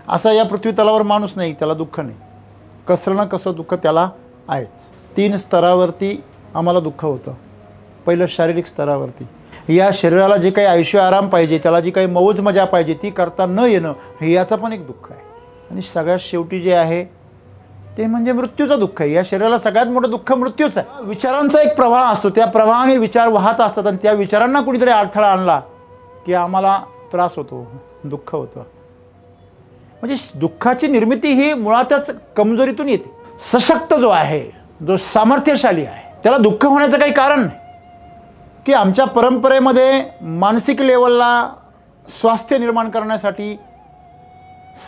असा या पृथ्वी तलावर माणूस नाही त्याला दुःख नाही. कसं ना कसं दुःख त्याला आहेच. 3 स्तरावरती आम्हाला दुःख होतं. पहिलं शारीरिक स्तरावरती, या शरीराला जे काही आयुष्य आराम पाहिजे, त्याला जी काही मौज मजा पाहिजे ती करता न येणं, हे याचं पण एक दुःख आहे. आणि सगळ्यात शेवटी जे आहे ते म्हणजे मृत्यूचं दुःख आहे. या शरीराला सगळ्यात मोठं दुःख मृत्यूचं आहे. विचारांचा एक प्रवाह असतो, त्या प्रवाहाने विचार वाहत असतात आणि त्या विचारांना कुणीतरी अडथळा आणला की आम्हाला त्रास होतो, दुःख होतं. म्हणजे दुःखाची निर्मिती ही मुळातच कमजोरीतून येते. सशक्त जो आहे, जो सामर्थ्यशाली आहे, त्याला दुःख होण्याचं काही कारण नाही. की आमच्या परंपरेमध्ये मानसिक लेवलला स्वास्थ्य निर्माण करण्यासाठी,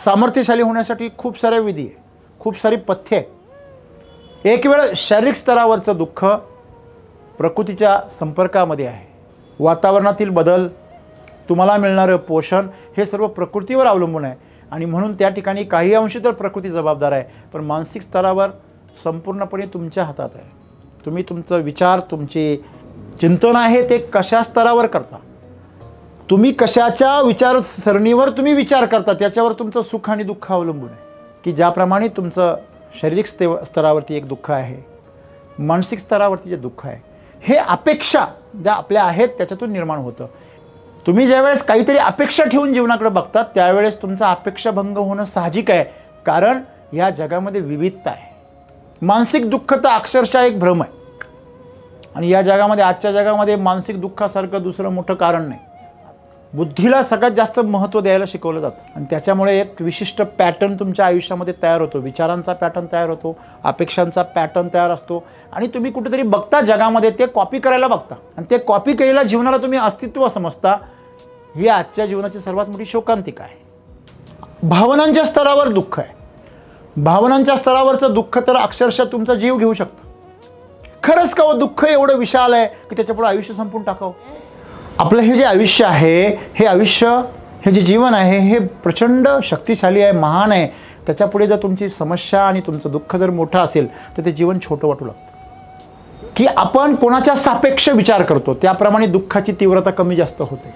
सामर्थ्यशाली होण्यासाठी खूप साऱ्या विधी आहे, खूप सारी पथ्ये आहे. एक वेळ शारीरिक स्तरावरचं दुःख प्रकृतीच्या संपर्कामध्ये आहे. वातावरणातील बदल, तुम्हाला मिळणारं पोषण हे सर्व प्रकृतीवर अवलंबून आहे आणि म्हणून त्या ठिकाणी काही अंशी तर प्रकृती जबाबदार आहे, पण मानसिक स्तरावर संपूर्णपणे तुमच्या हातात आहे. तुम्ही तुमचं विचार, तुमचे चिंतन आहे ते कशा स्तरावर करता, तुम्ही कशाच्या विचारसरणीवर तुम्ही विचार करता त्याच्यावर तुमचं सुख आणि दुःख अवलंबून आहे. की ज्याप्रमाणे तुमचं शारीरिक स्तरावरती एक दुःख आहे, मानसिक स्तरावरती जे दुःख आहे हे अपेक्षा ज्या आपल्या आहेत त्याच्यातून निर्माण होतं. तुम्ही ज्यावेळेस काहीतरी अपेक्षा ठेवून जीवनाकडे बघता त्यावेळेस तुमचा अपेक्षाभंग होणं साहजिक आहे, कारण या जगामध्ये विविधता आहे. मानसिक दुःख तर अक्षरशः एक भ्रम आहे आणि या जगामध्ये, आजच्या जगामध्ये मानसिक दुःखासारखं दुसरं मोठं कारण नाही. बुद्धीला सगळ्यात जास्त महत्त्व द्यायला शिकवलं जातं आणि त्याच्यामुळे एक विशिष्ट पॅटर्न तुमच्या आयुष्यामध्ये तयार होतो. विचारांचा पॅटर्न तयार होतो, अपेक्षांचा पॅटर्न तयार असतो आणि तुम्ही कुठेतरी बघता जगामध्ये ते कॉपी करायला बघता आणि ते कॉपी केलेल्या जीवनाला तुम्ही अस्तित्व समजता. ही आजच्या जीवनाची सर्वात मोठी शोकांतिका आहे. भावनांच्या स्तरावर दुःख आहे. भावनांच्या स्तरावरचं दुःख तर अक्षरशः तुमचा जीव घेऊ शकतं. खरंच का दुःख एवढं विशाल आहे की त्याच्यापुढे आयुष्य संपून टाकावं. आपलं हे जे आयुष्य आहे, हे आयुष्य, हे जे जीवन आहे हे प्रचंड शक्तिशाली आहे, महान आहे. त्याच्यापुढे जर तुमची समस्या आणि तुमचं दुःख जर मोठं असेल तर ते जीवन छोटं वाटू लागतं. की आपण कोणाच्या सापेक्ष विचार करतो त्याप्रमाणे दुःखाची तीव्रता कमी जास्त होते.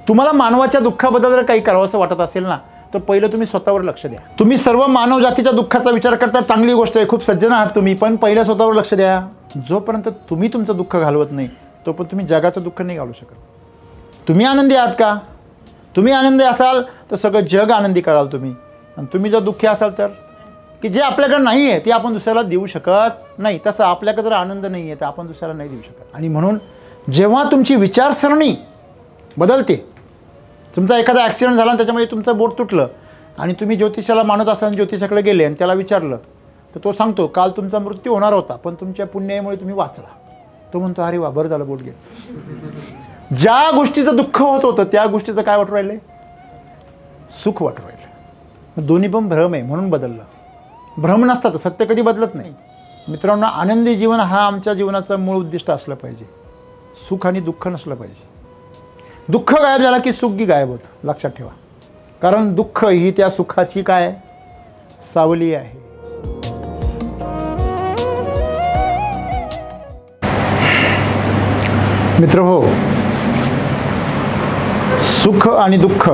तुम्हाला मानवाच्या दुःखाबद्दल जर काही करावंसं वाटत असेल ना तर पहिलं तुम्ही स्वतःवर लक्ष द्या. तुम्ही सर्व मानव जातीच्या दुःखाचा विचार करता, चांगली गोष्ट आहे, खूप सज्जन आहात तुम्ही, पण पहिल्या स्वतःवर लक्ष द्या. जोपर्यंत तुम्ही तुमचं दुःख घालवत नाही तो पण तुम्ही जगाचं दुःख नाही घालू शकत. तुम्ही आनंदी आहात का? तुम्ही आनंदी असाल तर सगळं जग आनंदी कराल तुम्ही. आणि तुम्ही जर दुःखी असाल तर, की जे आपल्याकडे नाही आहे ते आपण दुसऱ्याला देऊ शकत नाही, तसं आपल्याकडे जर आनंद नाही आहे तर आपण दुसऱ्याला नाही देऊ शकत. आणि म्हणून जेव्हा तुमची विचारसरणी बदलते, तुमचा एखादा ॲक्सिडेंट झाला आणि त्याच्यामध्ये तुमचं बोट तुटलं आणि तुम्ही ज्योतिषाला मानत असताना ज्योतिषाकडे गेले आणि त्याला विचारलं तर तो सांगतो काल तुमचा मृत्यू होणार होता पण तुमच्या पुण्यामुळे तुम्ही वाचला. तो म्हणतो अरे वा, बरं झालं बोट गेलं. ज्या गोष्टीचं दुःख होत होतं त्या गोष्टीचं काय वाटू राहिलं? सुख वाटू राहिलं. दोन्ही पण भ्रम आहे म्हणून बदललं. भ्रम नसतात, सत्य कधी बदलत नाही. मित्रांनो, आनंदी जीवन हा आमच्या जीवनाचं मूळ उद्दिष्ट असलं पाहिजे. सुख आणि दुःख नसलं पाहिजे. दुःख गायब झाला की सुखही गायब होतं, लक्षात ठेवा. कारण दुःख ही त्या सुखाची काय सावली आहे. मित्र हो, सुख आणि दुःख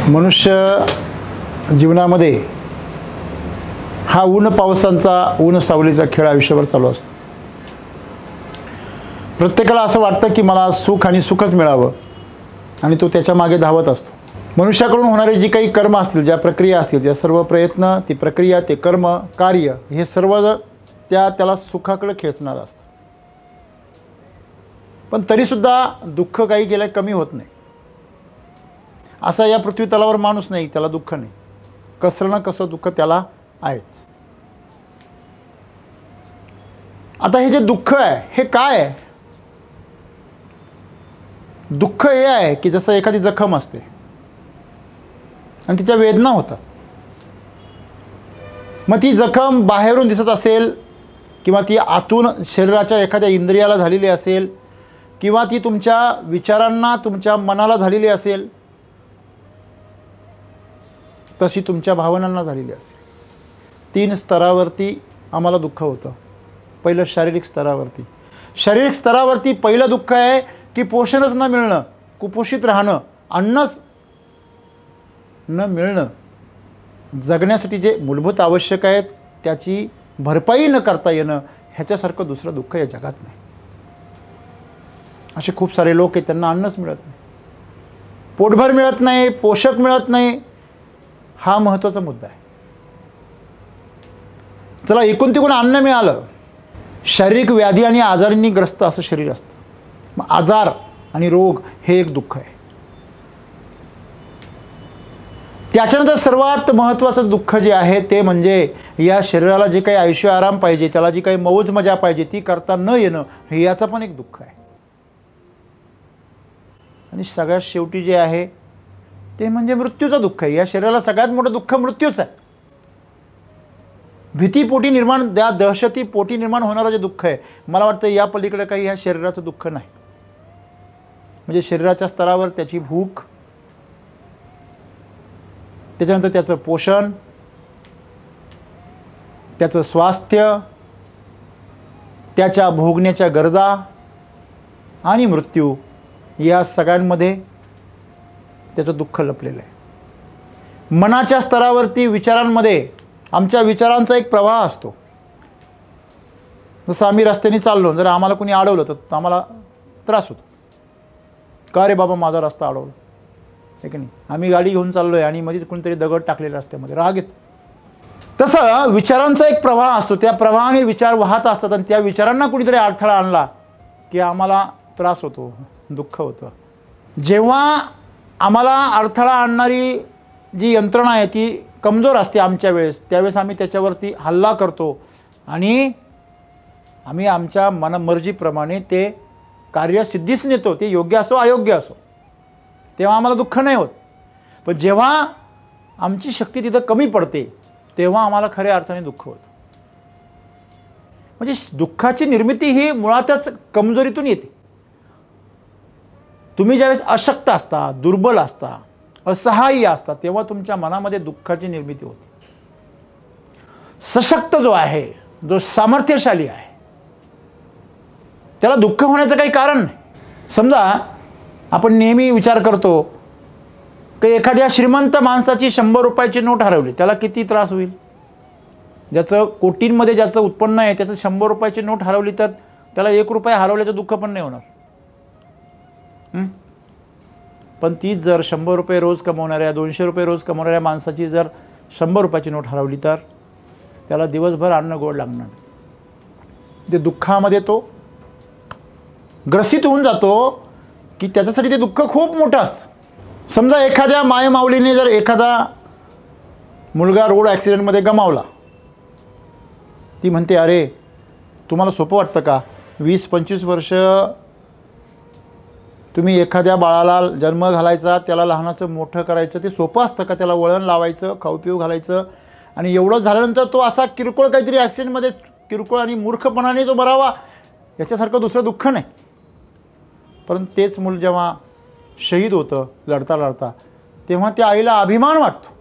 मनुष्य जीवनामध्ये हा ऊन पावसांचा, ऊन सावलीचा खेळ आयुष्यभर चालू असतो. प्रत्येकाला असं वाटतं की मला सुख आणि सुखच मिळावं आणि तो त्याच्या मागे धावत असतो. मनुष्याकडून होणारे जी काही कर्म असतील, ज्या प्रक्रिया असतील, त्या सर्व प्रयत्न, ती प्रक्रिया, ते कर्म, कार्य हे सर्व त्याला सुखाकडे खेचणार असतं. पण तरीसुद्धा दुःख काही केलं कमी होत नाही. असा या पृथ्वी तलावर माणूस नाही त्याला दुःख नाही. कसं ना कसं दुःख त्याला आहेच. आता हे जे दुःख आहे हे काय आहे? दुःख हे आहे की जसं एखादी जखम असते आणि तिच्या वेदना होतात. मग ती जखम बाहेरून दिसत असेल किंवा ती आतून शरीराच्या एखाद्या इंद्रियाला झालेली असेल किंवा ती तुमच्या विचारांना, तुमच्या मनाला झालेली असेल, तशी तुमच्या भावनांना झालेली असेल. 3 स्तरावरती आम्हाला दुःख होतं. पहिलं शारीरिक स्तरावरती. शारीरिक स्तरावरती पहिलं दुःख आहे की पोषणच न मिळणं, कुपोषित राहणं, अन्नच न मिळणं, जगण्यासाठी जे मूलभूत आवश्यक आहेत त्याची भरपाई न करता येणं, ह्याच्यासारखं दुसरं दुःख या जगात नाही. असे खूप सारे लोक आहेत, त्यांना अन्नच मिळत नाही, पोटभर मिळत नाही, पोषक मिळत नाही. हा महत्त्वाचा मुद्दा आहे. चला, एकूण तिकून अन्न मिळालं. शारीरिक व्याधी आणि आजारांनी ग्रस्त असं शरीर असतं. मग आजार आणि रोग हे एक दुःख आहे. त्याच्यानंतर सर्वात महत्त्वाचं दुःख जे आहे ते म्हणजे या शरीराला जे काही आयुष्य आराम पाहिजे, त्याला जी काही मौज मजा पाहिजे ती करता न येणं, हे याचं पण एक दुःख आहे. आणि सगळ्यात शेवटी जे आहे ते म्हणजे मृत्यूचं दुःख आहे. या शरीराला सगळ्यात मोठं दुःख मृत्यूच आहे. भीतीपोटी निर्माण, त्या दहशतीपोटी निर्माण होणारं जे दुःख आहे, मला वाटतं या पलीकडे काही ह्या शरीराचं दुःख नाही. म्हणजे शरीराच्या स्तरावर त्याची भूक, त्याच्यानंतर त्याचं पोषण, त्याचं स्वास्थ्य, त्याच्या भोगण्याच्या गरजा आणि मृत्यू, या सगळ्यांमध्ये त्याचं दुःख लपलेलं आहे. मनाच्या स्तरावरती विचारांमध्ये आमच्या विचारांचा एक प्रवाह असतो. जसं आम्ही रस्त्याने चाललो, जर आम्हाला कोणी अडवलं तर आम्हाला त्रास होतो. का रे बाबा माझा रस्ता अडवला, आहे की नाही? आम्ही गाडी घेऊन चाललो आहे आणि मध्येच कोणीतरी दगड टाकलेला रस्त्यामध्ये, राग येतो. तसं विचारांचा एक प्रवाह असतो, त्या प्रवाहाने विचार वाहत असतात आणि त्या विचारांना कुणीतरी अडथळा आणला की आम्हाला त्रास होतो, दुःख होतं. जेव्हा आम्हाला अडथळा आणणारी जी यंत्रणा आहे ती कमजोर असते आमच्या वेळेस, त्यावेळेस आम्ही त्याच्यावरती हल्ला करतो आणि आम्ही आमच्या मनमर्जीप्रमाणे ते कार्य सिद्धीस नेतो, ते योग्य असो अयोग्य असो, तेव्हा आम्हाला दुःख नाही होत. पण जेव्हा आमची शक्ती तिथं कमी पडते तेव्हा आम्हाला खऱ्या अर्थाने दुःख होतं. म्हणजे दुःखाची निर्मिती ही मुळातच कमजोरीतून येते. तुम्ही ज्यावेळेस अशक्त असता, दुर्बल असता, असहाय्य असता, तेव्हा तुमच्या मनामध्ये दुःखाची निर्मिती होते. सशक्त जो आहे, जो सामर्थ्यशाली आहे, त्याला दुःख होण्याचं काही कारण नाही. समजा आपण नेहमी विचार करतो की एखाद्या श्रीमंत माणसाची 100 रुपयाची नोट हरवली, त्याला किती त्रास होईल. ज्याचं कोटींमध्ये ज्याचं उत्पन्न आहे त्याचं 100 रुपयाची नोट हरवली तर त्याला 1 रुपया हरवल्याचं दुःख पण नाही होणार. पण तीच जर 100 रुपये रोज कमवणाऱ्या, 200 रुपये रोज कमवणाऱ्या माणसाची जर 100 रुपयाची नोट हरवली तर त्याला दिवसभर अन्न गोड लागणार. ते दुःखामध्ये तो ग्रसित होऊन जातो की त्याच्यासाठी ते दुःख खूप मोठं असतं. समजा एखाद्या मायमाऊलीने जर एखादा मुलगा रोड ॲक्सिडेंटमध्ये गमावला, ती म्हणते अरे तुम्हाला सोपं वाटतं का, 20-25 वर्ष तुम्ही एखाद्या बाळाला जन्म घालायचा, त्याला लहानाचं मोठं करायचं, ते सोपं असतं का? त्याला वळण लावायचं, खाऊ पिऊ घालायचं आणि एवढं झाल्यानंतर तो असा किरकोळ काहीतरी ॲक्सिडेंटमध्ये किरकोळ आणि मूर्खपणाने तो मरावा, याच्यासारखं दुसरं दुःख नाही. परंतु तेच मूल जेव्हा शहीद होतं लढता लढता, तेव्हा त्या आईला अभिमान वाटतो.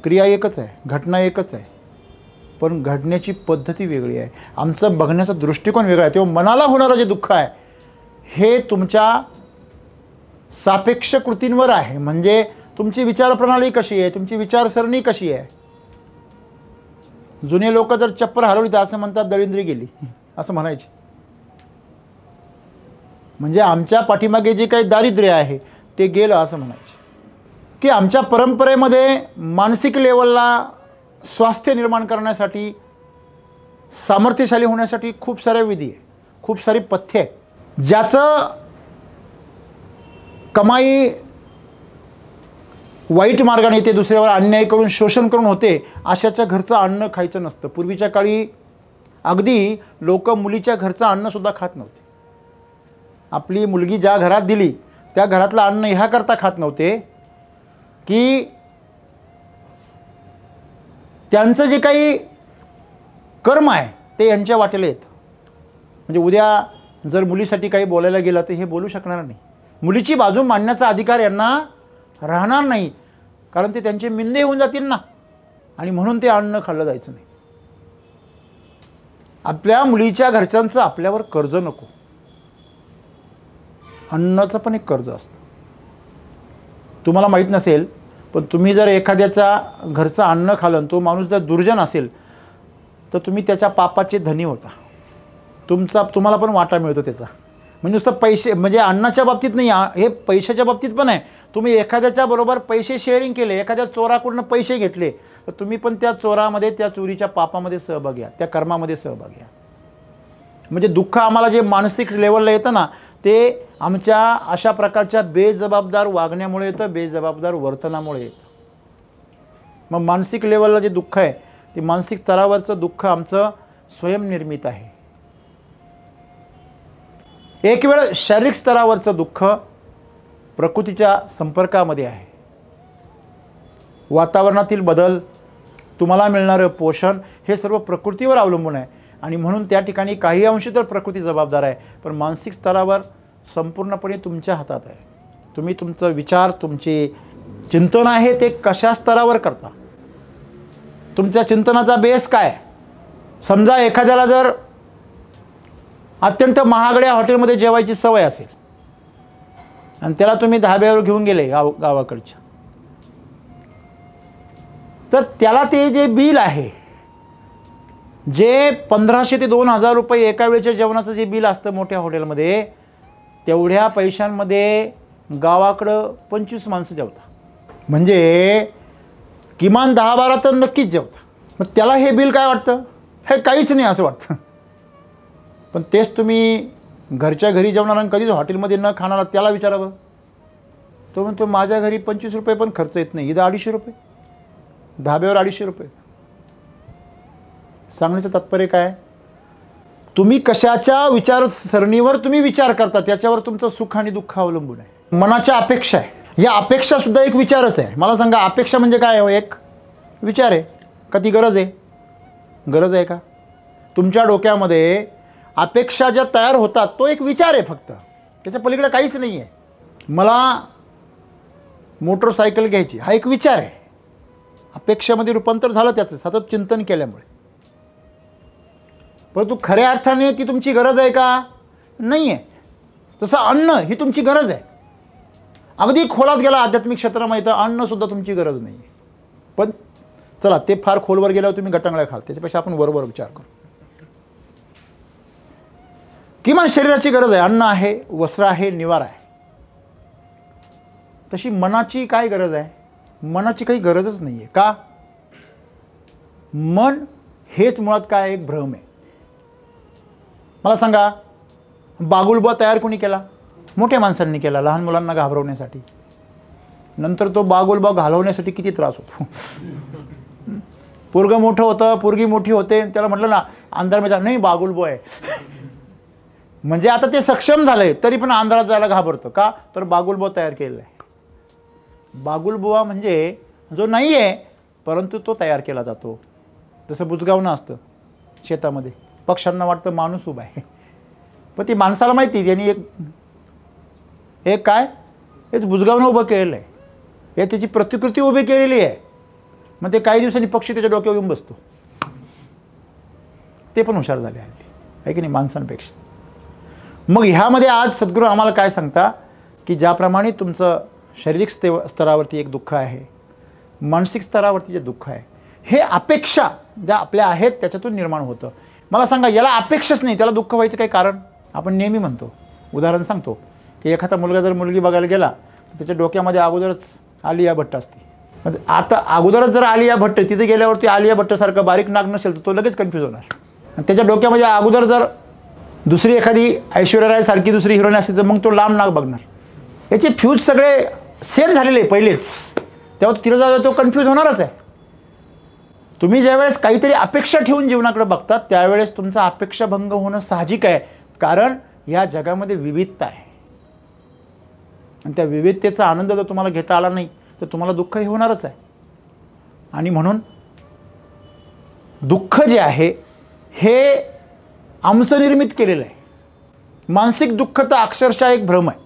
क्रिया एकच आहे, घटना एकच आहे, पण घडण्याची पद्धती वेगळी आहे. आमचं बघण्याचा दृष्टिकोन वेगळा आहे. तेव्हा मनाला होणारं जे दुःख आहे हे तुमच्या सापेक्ष कृतींवर आहे. म्हणजे तुमची विचारप्रणाली कशी आहे, तुमची विचारसरणी कशी आहे. जुने लोक जर चप्पल हरवली तर असं म्हणतात दळिंद्री गेली, असं म्हणायचे. म्हणजे आमच्या पाठीमागे जे काही दारिद्र्य आहे ते गेलं असं म्हणायचे. की आमच्या परंपरेमध्ये मानसिक लेवलला स्वास्थ्य निर्माण करण्यासाठी, सामर्थ्यशाली होण्यासाठी खूप साऱ्या विधी आहे, खूप सारी पथ्ये आहे. ज्याचं कमाई वाईट मार्गाने येते, दुसऱ्यावर अन्याय करून शोषण करून होते, अशाच्या घरचं अन्न खायचं नसतं. पूर्वीच्या काळी अगदी लोक मुलीच्या घरचं अन्नसुद्धा खात नव्हते. आपली मुलगी ज्या घरात दिली त्या घरातलं अन्न ह्या करता खात नव्हते की त्यांचं जे काही कर्म आहे ते यांच्या वाटेला येतं. म्हणजे उद्या जर मुलीसाठी काही बोलायला गेलं तर हे बोलू शकणार नाही. मुलीची बाजू मांडण्याचा अधिकार यांना राहणार नाही, कारण ते त्यांचे मिंदे होऊन जातील ना, आणि म्हणून ते अन्न खाल्लं जायचं नाही. आपल्या मुलीच्या घरच्यांचं आपल्यावर कर्ज नको, अन्नाचं पण एक कर्ज असतं. तुम्हाला माहीत नसेल, पण तुम्ही जर एखाद्याच्या घरचं अन्न खाल्लं आणि तो माणूस जर दुर्जन असेल तर तुम्ही त्याच्या पापाचे धनी होता. तुम्हाला पण वाटा मिळतो त्याचा. म्हणजे नुसतं पैसे म्हणजे अन्नाच्या बाबतीत नाही, हे पैशाच्या बाबतीत पण आहे. तुम्ही एखाद्याच्या बरोबर पैसे शेअरिंग केले, एखाद्या चोराकडून पैसे घेतले, तर तुम्ही पण त्या चोरामध्ये, त्या चोरीच्या पापामध्ये सहभागी आहात, त्या कर्मामध्ये सहभागी आहात. म्हणजे दुःख आम्हाला जे मानसिक लेवलला येतं ना, ते आमच्या अशा प्रकारच्या बेजबाबदार वागण्यामुळे येतं, बेजबाबदार वर्तनामुळे येतं. मग मानसिक लेवलला जे दुःख आहे, ते मानसिक स्तरावरचं दुःख आमचं स्वयंनिर्मित आहे. एक वेळ शारीरिक स्तरावरचं दुःख प्रकृतीच्या संपर्कामध्ये आहे. वातावरणातील बदल, तुम्हाला मिळणारं पोषण हे सर्व प्रकृतीवर अवलंबून आहे आणि म्हणून त्या ठिकाणी काही अंशी तर प्रकृती जबाबदार आहे, पण मानसिक स्तरावर संपूर्णपणे तुमच्या हातात आहे. तुम्ही तुमचं विचार, तुमचे चिंतन आहे ते कशा स्तरावर करता, तुमच्या चिंतनाचा बेस काय. समजा एखाद्याला जर अत्यंत महागड्या हॉटेलमध्ये जेवायची सवय असेल आणि त्याला तुम्ही धाब्यावर घेऊन गेले गावाकडच्या, तर त्याला ते जे बिल आहे, जे 1500 ते 2000 रुपये एका वेळेच्या जेवणाचं जे बिल असतं मोठ्या हॉटेलमध्ये, तेवढ्या पैशांमध्ये गावाकडं 25 माणसं जेवतात. म्हणजे किमान 10-12 तर नक्कीच जेवतात. मग त्याला हे बिल काय वाटतं? हे काहीच नाही असं वाटतं. पण तेच तुम्ही घरच्या घरी जेवणार आणि कधीच हॉटेलमध्ये न खाणारा त्याला विचारावं, तो म्हणतो माझ्या घरी 25 रुपये पण खर्च येत नाही, इथं 250 रुपये, धाब्यावर 250 रुपये. सांगण्याचं तात्पर्य काय? तुम्ही कशाच्या विचारसरणीवर तुम्ही विचार करता त्याच्यावर तुमचं सुख आणि दुःख अवलंबून आहे. मनाच्या अपेक्षा आहे, या अपेक्षासुद्धा एक विचारच आहे. मला सांगा, अपेक्षा म्हणजे काय आहे? एक विचार आहे का ती गरज आहे? गरज आहे का? तुमच्या डोक्यामध्ये अपेक्षा ज्या तयार होतात तो एक विचार आहे फक्त, त्याच्या पलीकडे काहीच नाही आहे. मला मोटरसायकल घ्यायची हा एक विचार आहे, अपेक्षेमध्ये रूपांतर झालं त्याचं सतत चिंतन केल्यामुळे. परंतु खऱ्या अर्थाने ती तुमची गरज आहे का? नाही आहे. तसं अन्न ही तुमची गरज आहे. अगदी खोलात गेला आध्यात्मिक क्षेत्रामध्ये तर अन्नसुद्धा तुमची गरज नाही आहे. पण चला, ते फार खोलवर गेल्यावर तुम्ही गटांगळ्या खाल, त्याच्यापेक्षा आपण बरोबर विचार करू. किमान शरीराची गरज आहे, अन्न आहे, वस्त्र आहे, निवार आहे. तशी मनाची काय गरज आहे? मनाची काही गरजच नाही आहे. का? मन हेच मुळात काय? एक भ्रम आहे. मला सांगा, बागुलबुवा तयार कोणी केला? मोठ्या माणसांनी केला, लहान मुलांना घाबरवण्यासाठी. नंतर तो बागुलबुवा घालवण्यासाठी किती त्रास होतो. पोरगं मोठं होतं, पोरगी मोठी होते, त्याला म्हटलं ना अंधार में जा, नाही बागुलबुवा आहे. म्हणजे आता ते सक्षम झालंय तरी पण अंधारात जायला घाबरतो. का? तर बागुलबुवा तयार केलेला आहे. बागुलबुवा म्हणजे जो नाही आहे परंतु तो तयार केला जातो. जसं बुजगावणं असतं शेतामध्ये, पक्ष्यांना वाटतं माणूस उभा आहे, पण ती माणसाला माहिती त्यांनी एक काय हेच बुजगावणं उभं केलेलं आहे, हे त्याची प्रतिकृती उभी केलेली आहे. मग ते काही दिवसांनी पक्षी त्याच्या डोक्यावर येऊन बसतो. ते पण हुशार झाले आहे की नाही माणसांपेक्षा. मग ह्यामध्ये आज सद्गुरू आम्हाला काय सांगता की ज्याप्रमाणे तुमचं शारीरिक स्तरावरती एक दुःख आहे, मानसिक स्तरावरती जे दुःख आहे, हे अपेक्षा ज्या आपल्या आहेत त्याच्यातून निर्माण होतं. मला सांगा, याला अपेक्षाच नाही त्याला दुःख व्हायचं काही कारण? आपण नेहमी म्हणतो, उदाहरण सांगतो की एखादा मुलगा जर मुलगी बघायला गेला तर त्याच्या डोक्यामध्ये अगोदरच आलिया भट्ट असते. आता अगोदरच जर आलिया भट्ट तिथे गेल्यावरती आलिया भट्टसारखं बारीक नाक नसेल तर तो लगेच कन्फ्यूज होणार. त्याच्या डोक्यामध्ये अगोदर जर दुसरी एखादी ऐश्वर्या राय सारखी दुसरी हिरोईन असते तर मग तो लांब नाक बघणार. याचे फ्यूज सगळे सेट झालेले पहिलेच, तेव्हा तिला जाऊ तो कन्फ्यूज होणारच आहे. तुम्ही ज्यावेळेस काहीतरी अपेक्षा ठेवून जीवनाकडे बघता त्यावेळेस तुमचा अपेक्षाभंग होणं साहजिक आहे. कारण या जगामध्ये विविधता आहे आणि त्या विविधतेचा आनंद जर तुम्हाला घेता आला नाही तर तुम्हाला दुःखही होणारच आहे. आणि दुःख जे आहे हे आमचं निर्मित केलेलं आहे. मानसिक दुःख तर अक्षरशः एक भ्रम आहे.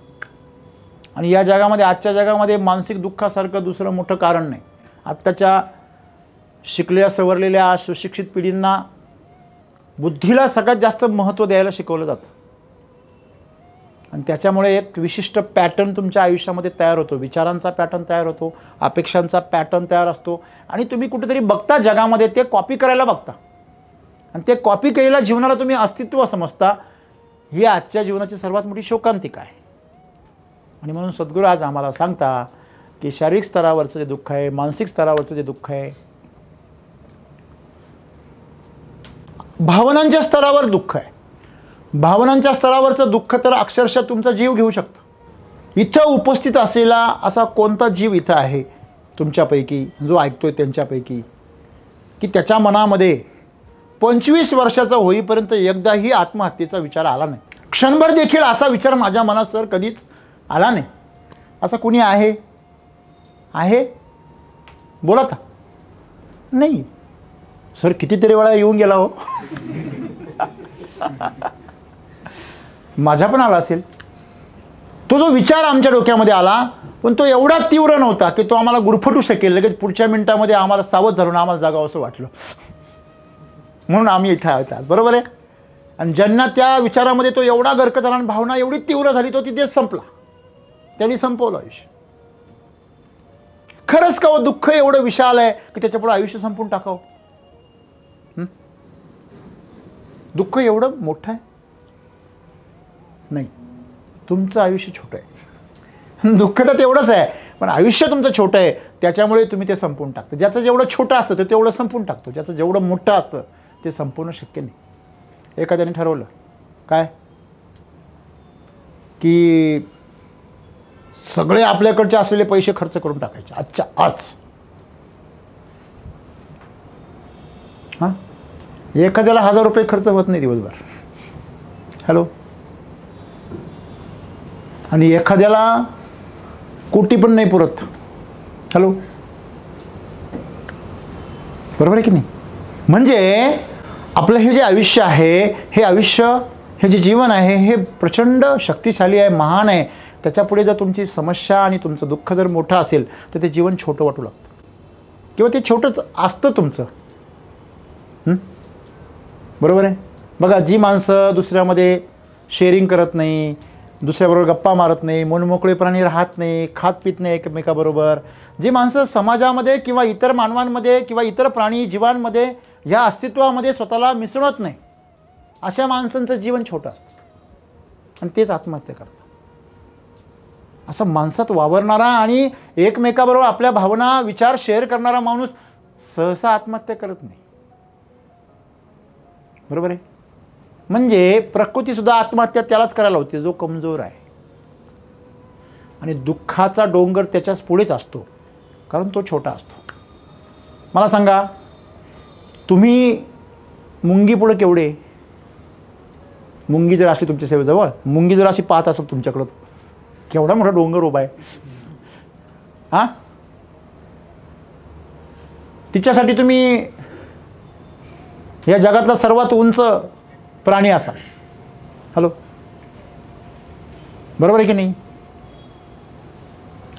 आणि या जगामध्ये, आजच्या जगामध्ये मानसिक दुःखासारखं दुसरं मोठं कारण नाही. आत्ताच्या शिकलेल्या सवरलेल्या सुशिक्षित पिढींना बुद्धीला सगळ्यात जास्त महत्त्व द्यायला शिकवलं जातं. आणि त्याच्यामुळे एक विशिष्ट पॅटर्न तुमच्या आयुष्यामध्ये तयार होतो, विचारांचा पॅटर्न तयार होतो, अपेक्षांचा पॅटर्न तयार असतो आणि तुम्ही कुठेतरी बघता जगामध्ये ते कॉपी करायला बघता आणि ते कॉपी केलेल्या जीवनाला तुम्ही अस्तित्व समजता. ही आजच्या जीवनाची सर्वात मोठी शोकांतिका आहे. आणि म्हणून सद्गुरू आज आम्हाला सांगता की शारीरिक स्तरावरचं जे दुःख आहे, मानसिक स्तरावरचं जे दुःख आहे, भावनांच्या स्तरावर दुःख आहे. भावनांच्या स्तरावरचं दुःख तर अक्षरशः तुमचा जीव घेऊ शकतं. इथं उपस्थित असलेला असा कोणता जीव इथं आहे तुमच्यापैकी, जो ऐकतोय त्यांच्यापैकी, की त्याच्या मनामध्ये 25 वर्षाचा होईपर्यंत एकदाही आत्महत्येचा विचार आला नाही? क्षणभर देखील असा विचार माझ्या मनात सर कधीच आला नाही. असं कुणी आहे? आहे? बोला आता. नाही सर, कितीतरी वेळा येऊन गेला हो. माझा पण आला असेल. तो जो विचार आमच्या डोक्यामध्ये आला, पण तो एवढा तीव्र नव्हता की तो आम्हाला गुरफटू शकेल. लगेच पुढच्या मिनिटामध्ये आम्हाला सावध झालो ना आम्हाला जागावं असं वाटलं, म्हणून आम्ही इथं आहोत. बरोबर आहे. आणि ज्यांना त्या विचारामध्ये तो एवढा गर्क झाला आणि भावना एवढी तीव्र झाली, तो तिथेच संपला. त्यांनी संपवलं आयुष्य. खरंच का हो, दुःख एवढं विशाल आहे की त्याच्यापुढे आयुष्य संपून टाकावं? दुःख एवढं मोठं आहे? नाही, तुमचं आयुष्य छोटं आहे. दुःख तर तेवढंच आहे, पण आयुष्य तुमचं छोटं आहे, त्याच्यामुळे तुम्ही ते संपून टाकता. ज्याचं जेवढं छोटं असतं ते तेवढं संपून टाकतो, ज्याचं जेवढं मोठं असतं ते संपूर्ण शक्य नाही. एखाद्याने ठरवलं काय की सगळे आपल्याकडचे असलेले पैसे खर्च करून टाकायचे आजच्या आज. हां, एखाद्याला 1000 रुपये खर्च होत नाही दिवसभर. हॅलो. आणि एखाद्याला कोटी पण नाही पुरत. हॅलो. बरोबर आहे की नाही? म्हणजे आपलं हे जे आयुष्य आहे, हे आयुष्य, हे जे जीवन आहे, हे प्रचंड शक्तिशाली आहे, महान आहे. त्याच्यापुढे जर तुमची समस्या आणि तुमचं दुःख जर मोठं असेल तर ते जीवन छोटं वाटू लागतं, किंवा ते छोटंच असतं तुमचं. बरोबर आहे. बघा, जी माणसं दुसऱ्यामध्ये शेअरिंग करत नाही, दुसऱ्याबरोबर गप्पा मारत नाही, मनमोकळेपणाने राहत नाही, खात पित नाही एकमेकाबरोबर, जी माणसं समाजामध्ये किंवा इतर मानवांमध्ये किंवा इतर प्राणी जीवांमध्ये या अस्तित्वामध्ये स्वतःला मिसळत नाही, अशा माणसांचं जीवन छोटं असतं आणि तेच आत्महत्या करतात. असं माणसात वावरणारा आणि एकमेकाबरोबर आपल्या भावना विचार शेअर करणारा माणूस सहसा आत्महत्या करत नाही. बरोबर आहे. म्हणजे प्रकृतीसुद्धा आत्महत्या त्यालाच करायला होते जो कमजोर आहे. आणि दुःखाचा डोंगर त्याच्याच पुढेच असतो, कारण तो छोटा असतो. मला सांगा, तुम्ही मुंगी पुढे केवढे, मुंगी जर असली तुमच्या सेवेजवळ, मुंगी जर अशी पाहत असेल तुमच्याकडं, केवढा मोठा डोंगर उभा आहे. हां, तिच्यासाठी तुम्ही या जगातला सर्वात उंच प्राणी असाल. हॅलो. बरोबर आहे की नाही?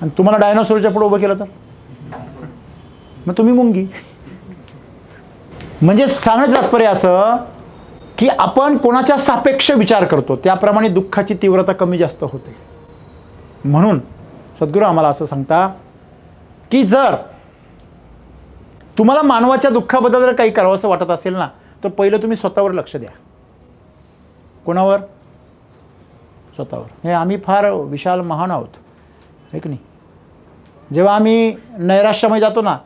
आणि तुम्हाला डायनोसॉरच्या पुढे उभं केलं तर मग तुम्ही मुंगी. म्हणजे सांगण्याचं तात्पर्य असं की आपण कोणाच्या सापेक्ष विचार करतो त्याप्रमाणे दुःखाची तीव्रता कमी जास्त होते. म्हणून सद्गुरू आम्हाला असं सांगता की जर तुम्हाला मानवाच्या दुःखाबद्दल जर काही करावंसं वाटत असेल ना, तर पहिलं तुम्ही स्वतःवर लक्ष द्या. कोणावर? स्वतःवर. हे आम्ही फार विशाल महान आहोत, आहे की नाही? जेव्हा आम्ही नैराश्यामध्ये जातो ना,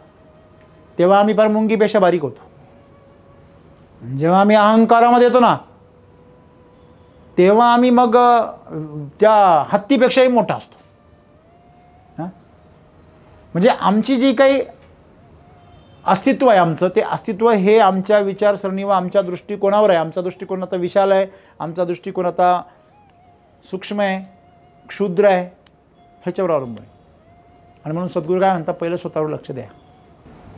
तेव्हा आम्ही फार मुंगीपेक्षा बारीक होतो. जेव्हा आम्ही अहंकारामध्ये येतो ना, तेव्हा आम्ही मग त्या हत्तीपेक्षाही मोठा असतो. हां, म्हणजे आमची जी काही अस्तित्व आहे आमचं, ते अस्तित्व हे आमच्या विचारसरणी व आमच्या दृष्टिकोनावर आहे. आमचा दृष्टिकोन आता विशाल आहे, आमचा दृष्टिकोन आता सूक्ष्म आहे, क्षुद्र आहे, ह्याच्यावर अवलंबून आहे. आणि म्हणून सद्गुरू काय म्हणतात, पहिलं स्वतःवर लक्ष द्या.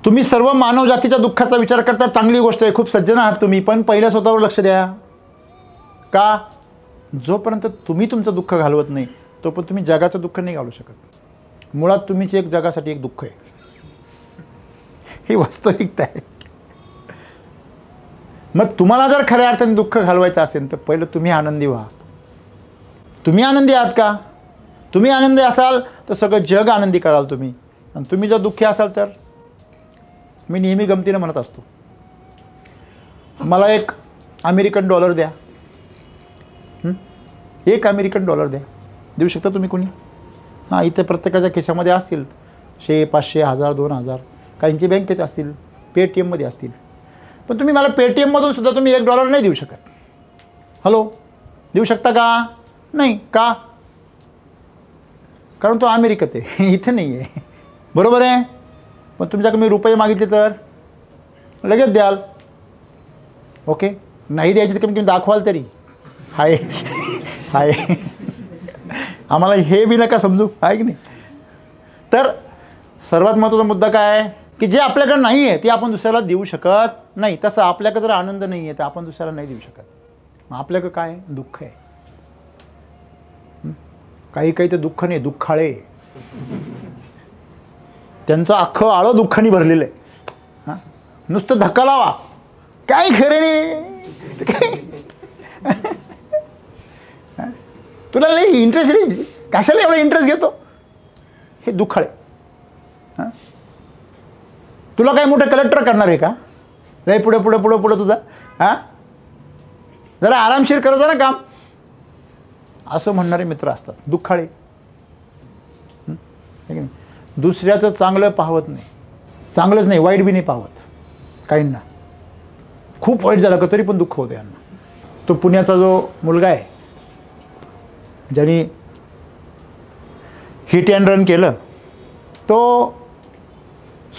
तुम्ही सर्व मानव जातीच्या दुःखाचा विचार करता, चांगली गोष्ट आहे, खूप सज्जन आहात तुम्ही, पण पहिलं स्वतःवर लक्ष द्या. का? जोपर्यंत तुम्ही तुमचं दुःख घालवत नाही तोपर्यंत तुम्ही जगाचं दुःख नाही घालवू शकत. मुळात तुम्हीच एक जगासाठी एक दुःख आहे, ही वास्तविकता आहे. मग तुम्हाला जर खऱ्या अर्थाने दुःख घालवायचं असेल तर पहिलं तुम्ही आनंदी व्हा. तुम्ही आनंदी आहात का? तुम्ही आनंदी असाल तर सगळं जग आनंदी कराल तुम्ही, आणि तुम्ही जर दुःखी असाल तर. मी नेहमी गमतीनं म्हणत असतो, मला एक अमेरिकन डॉलर द्या, एक अमेरिकन डॉलर द्या. देऊ शकता तुम्ही कोणी? हां, इथे प्रत्येकाच्या खिशामध्ये असतील 100, 500, 1000, 2000, काहींची बँकेत असतील, पेटीएममध्ये असतील. पण तुम्ही मला पेटीएममधून सुद्धा तुम्ही $1 नाही देऊ शकत. हॅलो, देऊ शकता का? नाही. का? कारण तो अमेरिकेत आहे, इथे नाही आहे. बरोबर आहे. पण तुमच्याकडे मी रुपये मागितले तर लगेच द्याल. ओके, नाही द्यायची तर कमी कमी दाखवाल तरी. हाय हाय, आम्हाला हे बी नका समजू, आहे की नाही. तर सर्वात महत्त्वाचा मुद्दा काय आहे की जे आपल्याकडे नाही आहे ते आपण दुसऱ्याला देऊ शकत नाही. तसं आपल्याकडे जर आनंद नाही आहे तर आपण दुसऱ्याला नाही देऊ शकत. मग आपल्याकडे काय आहे? दुःख आहे. काही काही तर दुःख नाही, दुःखाळे. त्यांचं अख्खं आळं दुःखाने भरलेलं आहे. हां, नुसतं धक्का लावा, काय खरे नाही. तुला नाही इंटरेस्ट नाही, कशाला एवढा इंटरेस्ट घेतो? हे दुःखाळे. हां, तुला काय मोठं कलेक्टर करणार आहे का? लय पुढे पुढे पुढे पुढे तुझा. हां, जरा आरामशीर करायचं ना काम, असं म्हणणारे मित्र असतात दुःखाळे. दुसऱ्याचं चांगलं पाहत नाही, चांगलंच नाही वाईट बी नाही पाहत. काहींना खूप वाईट झालं का तरी पण दुःख होतं यांना. तो पुण्याचा जो मुलगा आहे ज्याने हिट अँड रन केलं, तो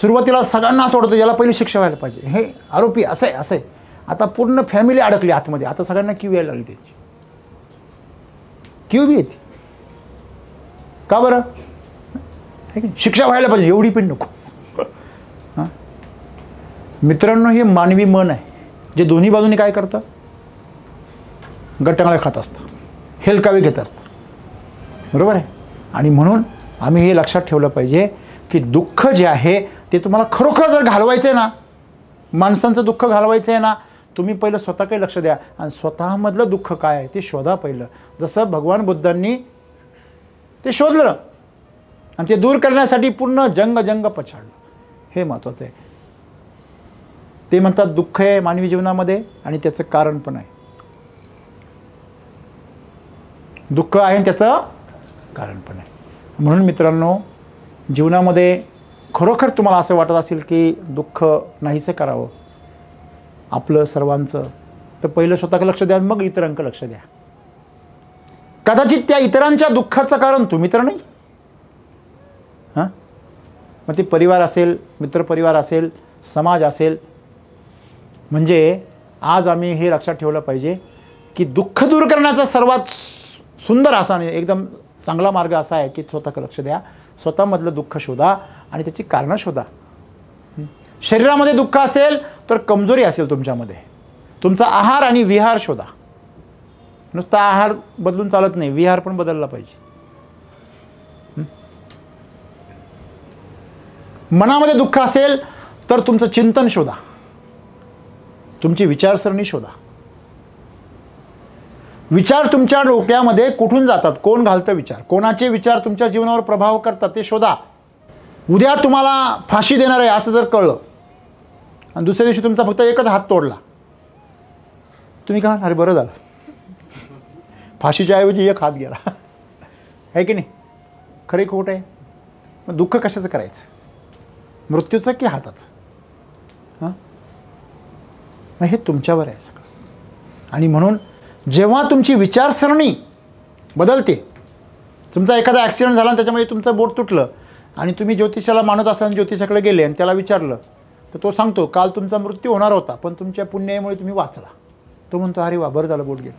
सुरुवातीला सगळ्यांना असं वाटतं याला पहिली शिक्षा व्हायला पाहिजे, हे आरोपी असं आहे असं आहे. आता पूर्ण फॅमिली अडकली आतमध्ये. आता सगळ्यांना क्यू यायला लागली त्यांची. क्यू बी येते का बरं? शिक्षा व्हायला पाहिजे एवढी पण नको. हां, मित्रांनो, हे मानवी मन आहे जे दोन्ही बाजूने काय करतं? गट्टांगळ्या खात असतं, हेलकावे घेत असतं. बरोबर आहे. आणि म्हणून आम्ही हे लक्षात ठेवलं पाहिजे की दुःख जे आहे ते तुम्हाला खरोखर जर घालवायचं आहे ना, माणसांचं दुःख घालवायचं आहे ना, तुम्ही पहिलं स्वतःकडे लक्ष द्या आणि स्वतःमधलं दुःख काय आहे ते शोधा पहिलं. जसं भगवान बुद्धांनी ते शोधलं आणि ते दूर करण्यासाठी पूर्ण जंग पछाडलं. हे महत्त्वाचं आहे. ते म्हणतात दुःख आहे मानवी जीवनामध्ये आणि त्याचं कारण पण आहे. दुःख आहे आणि त्याचं कारण पण आहे. म्हणून मित्रांनो, जीवनामध्ये खरोखर तुम्हाला असं वाटत असेल की दुःख नाहीसं करावं आपलं सर्वांचं, तर पहिलं स्वतःकडे लक्ष द्या, मग इतरांकडे लक्ष द्या. कदाचित त्या इतरांच्या दुःखाचं कारण तुम्ही तर नाही. हां, मग ते परिवार असेल, मित्रपरिवार असेल, समाज असेल. म्हणजे आज आम्ही हे लक्षात ठेवलं पाहिजे की दुःख दूर करण्याचा सर्वात सुंदर असा नाही, एकदम चांगला मार्ग असा आहे की स्वतःकडे लक्ष द्या, स्वतःमधलं दुःख शोधा आणि त्याची कारणं शोधा. शरीरामध्ये दुःख असेल तर कमजोरी असेल तुमच्यामध्ये, तुमचा आहार आणि विहार शोधा. नुसता आहार बदलून चालत नाही, विहार पण बदलला पाहिजे. मनामध्ये दुःख असेल तर तुमचं चिंतन शोधा, तुमची विचारसरणी शोधा. विचार तुमच्या डोक्यामध्ये कुठून जातात, कोण घालतं विचार, कोणाचे विचार तुमच्या जीवनावर प्रभाव करतात ते शोधा. उद्या तुम्हाला फाशी देणार आहे असं जर कळलं आणि दुसऱ्या दिवशी तुमचा फक्त एकच हात तोडला, तुम्ही का अरे बरं झालं, फाशीच्या ऐवजी एक हात गेला. आहे की नाही? खरे खोट आहे. मग दुःख कशाचं करायचं, मृत्यूचं की हाताचं? हां, मग हे तुमच्यावर आहे सगळं. आणि म्हणून जेव्हा तुमची विचारसरणी बदलते, तुमचा एखादा ॲक्सिडेंट झाला आणि त्याच्यामध्ये तुमचं बोट तुटलं आणि तुम्ही ज्योतिषाला मानत असाल, ज्योतिषाकडे गेले आणि त्याला विचारलं तर तो सांगतो काल तुमचा मृत्यू होणार होता पण तुमच्या पुण्यामुळे तुम्ही वाचला. तो म्हणतो अरे वा बरं झालं बोट गेलं.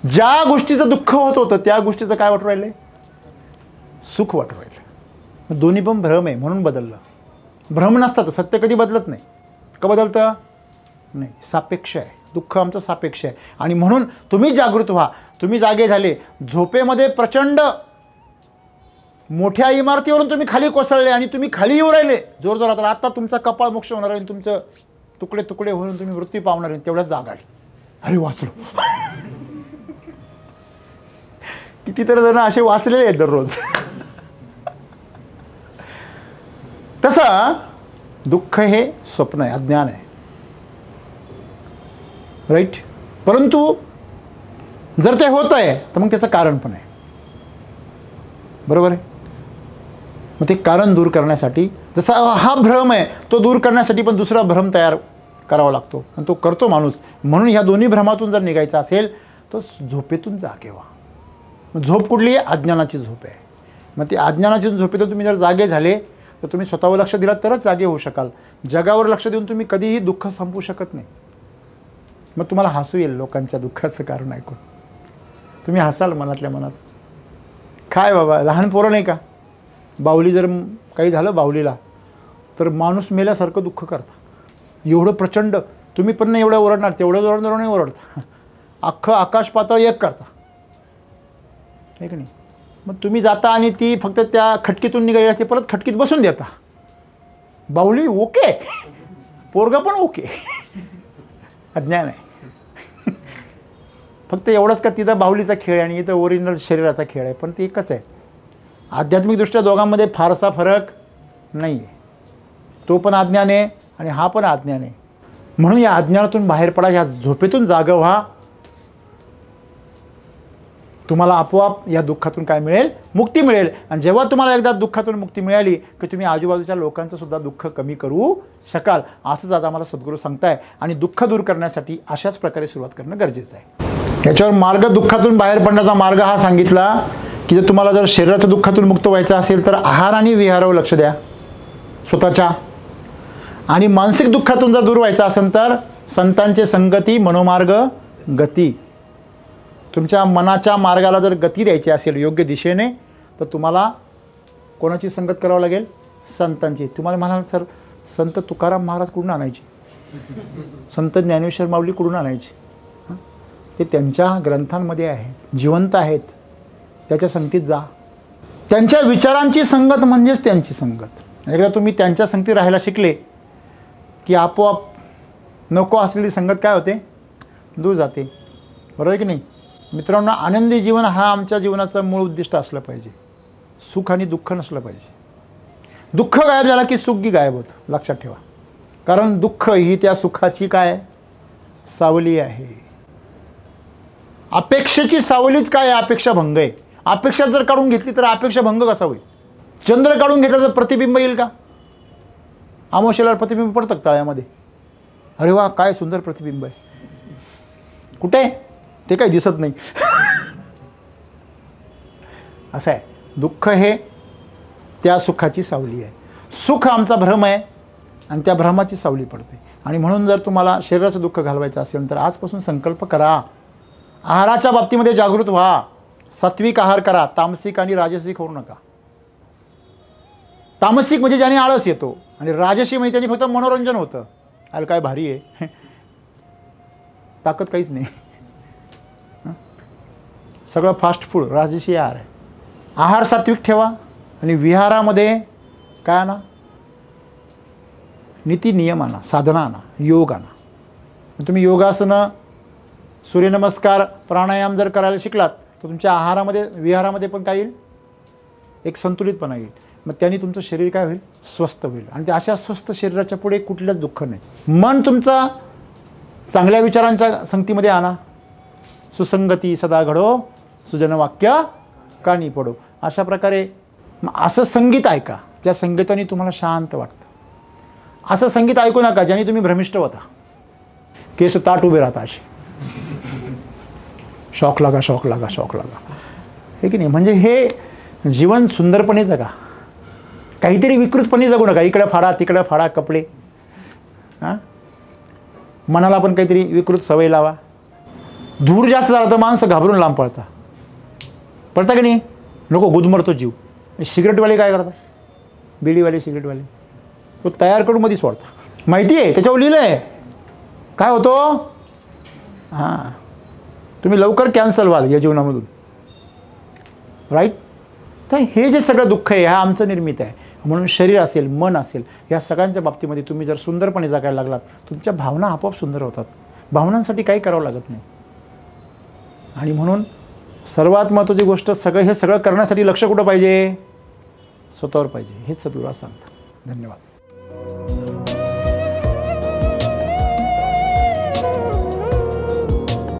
ज्या गोष्टीचं दुःख होत होतं त्या गोष्टीचं काय वाटू राहिलं, सुख वाटू राहिलं. दोन्ही पण भ्रम आहे म्हणून बदललं. भ्रम नसतात, सत्य कधी बदलत नाही. का बदलतं? नाही, सापेक्ष आहे. दुःख आमचं सापेक्ष आहे. आणि म्हणून तुम्ही जागृत व्हा, तुम्ही जागे झाले. झोपेमध्ये प्रचंड मोठ्या इमारतीवरून तुम्ही खाली कोसळले आणि तुम्ही खाली येऊ राहिले जोरजोरात. आता तुमचा कपाळ मोक्ष होणार आहे, तुमचं तुकडे तुकडे होऊन तुम्ही मृत्यू पावणार आहे, तेवढ्याच जागा आहे. अरे वाचलो. कितीतरी जण असे वाचलेले आहेत दररोज. तसं दुःख हे स्वप्न आहे, अज्ञान आहे, राईट. परंतु जर ते होत आहे तर मग त्याचं कारण पण आहे, बरोबर आहे. मग ते कारण दूर करण्यासाठी, जसा हा भ्रम आहे तो दूर करण्यासाठी पण दुसरा भ्रम तयार करावा लागतो आणि तो करतो माणूस. म्हणून ह्या दोन्ही भ्रमातून जर निघायचं असेल तर झोपेतून जागे व्हा. मग झोप कुठली आहे? अज्ञानाची झोप आहे. मग ती अज्ञानाची झोपेतून तुम्ही जर जागे झाले तर तुम्ही स्वतःवर लक्ष दिलात तरच जागे होऊ शकाल. जगावर लक्ष देऊन तुम्ही कधीही दुःख संपवू शकत नाही. मग तुम्हाला हसू येईल लोकांच्या दुःखाचं कारण ऐकून. तुम्ही हसाल मनातल्या मनात. काय बाबा, लहान पोरं नाही का, बाहुली जर काही झालं बाहुलीला तर माणूस मेल्यासारखं दुःख करता. एवढं प्रचंड, तुम्ही पण नाही एवढं ओरडणार, तेवढं ओरडणार नाही ओरडता. अख्खं आकाश पाताळ एक करता, आहे की नाही. मग तुम्ही जाता आणि ती फक्त त्या खटकीतून निघाली असते, परत खटकीत बसून देता. बाहुली ओके, पोरगा पण ओके. अज्ञान आहे. फक्त एवढंच का तिथं बाहुलीचा खेळ आहे आणि इथं ओरिजिनल शरीराचा खेळ आहे, पण ते एकच आहे. आध्यात्मिकदृष्ट्या दोघांमध्ये फारसा फरक नाही आहे. तो पण अज्ञान आहे आणि हा पण अज्ञान आहे. म्हणून या अज्ञानातून बाहेर पडा, या झोपेतून जागा व्हा. तुम्हाला आपोआप या दुःखातून काय मिळेल? मुक्ती मिळेल. आणि जेव्हा तुम्हाला एकदा दुःखातून मुक्ती मिळाली की तुम्ही आजूबाजूच्या लोकांचं सुद्धा दुःख कमी करू शकाल. असंच आज आम्हाला सद्गुरू सांगताय. आणि दुःख दूर करण्यासाठी अशाच प्रकारे सुरुवात करणं गरजेचं आहे. याच्यावर मार्ग, दुःखातून बाहेर पडण्याचा मार्ग हा सांगितला की जर तुम्हाला जर शरीराच्या दुःखातून मुक्त व्हायचं असेल तर आहार आणि विहारावर लक्ष द्या स्वतःच्या. आणि मानसिक दुःखातून जर दूर व्हायचं असेल तर संतांचे संगती, मनोमार्ग, गती. तुमच्या मनाच्या मार्गाला जर गती द्यायची असेल योग्य दिशेने तर तुम्हाला कोणाची संगत करावं लागेल? संतांची. तुम्हाला म्हणाल सर संत तुकाराम महाराज कुठून आणायचे, संत ज्ञानेश्वर माऊली कुठून आणायचे? ते त्यांच्या ग्रंथांमध्ये आहे, जिवंत आहेत. त्याच्या संगतीत जा. त्यांच्या विचारांची संगत म्हणजेच त्यांची संगत. एकदा तुम्ही त्यांच्या संगतीत राहायला शिकले की आपोआप नको असलेली संगत काय होते? दूर जाते. बरोबर आहे की नाही मित्रांनो? आनंदी जीवन हा आमच्या जीवनाचा मूळ उद्दिष्ट असलं पाहिजे. सुख आणि दुःख नसलं पाहिजे. दुःख गायब झाला की सुखही गायब होतं, लक्षात ठेवा. कारण दुःख ही त्या सुखाची काय सावली आहे. अपेक्षेची सावलीच काय आहे? अपेक्षा भंग आहे. अपेक्षा जर काढून घेतली तर अपेक्षा भंग कसा होईल? चंद्र काढून घेतला तर प्रतिबिंब येईल का? अमावस्येला प्रतिबिंब पडतं तळ्यामध्ये. अरे वा काय सुंदर प्रतिबिंब आहे. कुठे? ते काही दिसत नाही. असं आहे. दुःख हे त्या सुखाची सावली आहे. सुख आमचा भ्रम आहे आणि त्या भ्रमाची सावली पडते. आणि म्हणून जर तुम्हाला शरीराचं दुःख घालवायचं असेल तर आजपासून संकल्प करा. आहाराच्या बाबतीमध्ये जागृत व्हा. सात्विक आहार करा. तामसिक आणि राजसिक होऊ नका. तामसिक म्हणजे ज्याने आळस येतो आणि राजसी म्हणजे त्यांनी फक्त मनोरंजन होतं. अरे काय भारी आहे, ताकद काहीच नाही, सगळं फास्ट फूड राजसी आहार आहे. आहार सात्विक ठेवा आणि विहारामध्ये काय आणा? नीती नियम आणा, साधना आणा, योग आणा. तुम्ही योगासनं, सूर्यनमस्कार, प्राणायाम जर करायला शिकलात तर तुमच्या आहारामध्ये, विहारामध्ये पण काय येईल? एक संतुलितपणा येईल. मग त्यांनी तुमचं शरीर काय होईल? स्वस्थ होईल. आणि ते अशा स्वस्थ शरीराच्या पुढे कुठलंच दुःख नाही. मन तुमचा चांगल्या विचारांच्या संगतीमध्ये आणा. सुसंगती सदा घडो, सुजन वाक्य कानी पडो. अशा प्रकारे असं संगीत ऐका ज्या संगीताने तुम्हाला शांत वाटतं. असं संगीत ऐकू नका ज्याने तुम्ही भ्रमिष्ट होता, केस ताट उभे राहता असे. शॉक लागा, शॉक लागा, शॉक लागा, हे की नाही? म्हणजे हे जीवन सुंदरपणे जगा. काहीतरी विकृतपणे जगू नका. इकडे फाडा, तिकडे फाडा कपडे. हां, मनाला पण काहीतरी विकृत सवय लावा. धूर जास्त झाला तर माणसं घाबरून लांब पडता की नाही? नको, गुदमरतो जीव. सिगरेटवाले काय करतात? बिडीवाले, सिगरेटवाले तो तयार करून मध्ये सोडता. माहिती आहे, त्याच्यावर लिहिलं आहे. काय होतो? हां, तुम्ही लवकर कॅन्सल व्हाल या जीवनामधून, राईट? तर हे जे सगळं दुःख आहे हा आमचं निर्मित आहे. म्हणून शरीर असेल, मन असेल, या सगळ्यांच्या बाबतीमध्ये तुम्ही जर सुंदरपणे जगायला लागलात तुमच्या भावना आपोआप सुंदर होतात. भावनांसाठी काही करावं लागत नाही. आणि म्हणून सर्वात महत्त्वाची गोष्ट, हे सगळं करण्यासाठी लक्ष कुठं पाहिजे? स्वतःवर पाहिजे. हेच सद्गुरू आज सांगतात. धन्यवाद.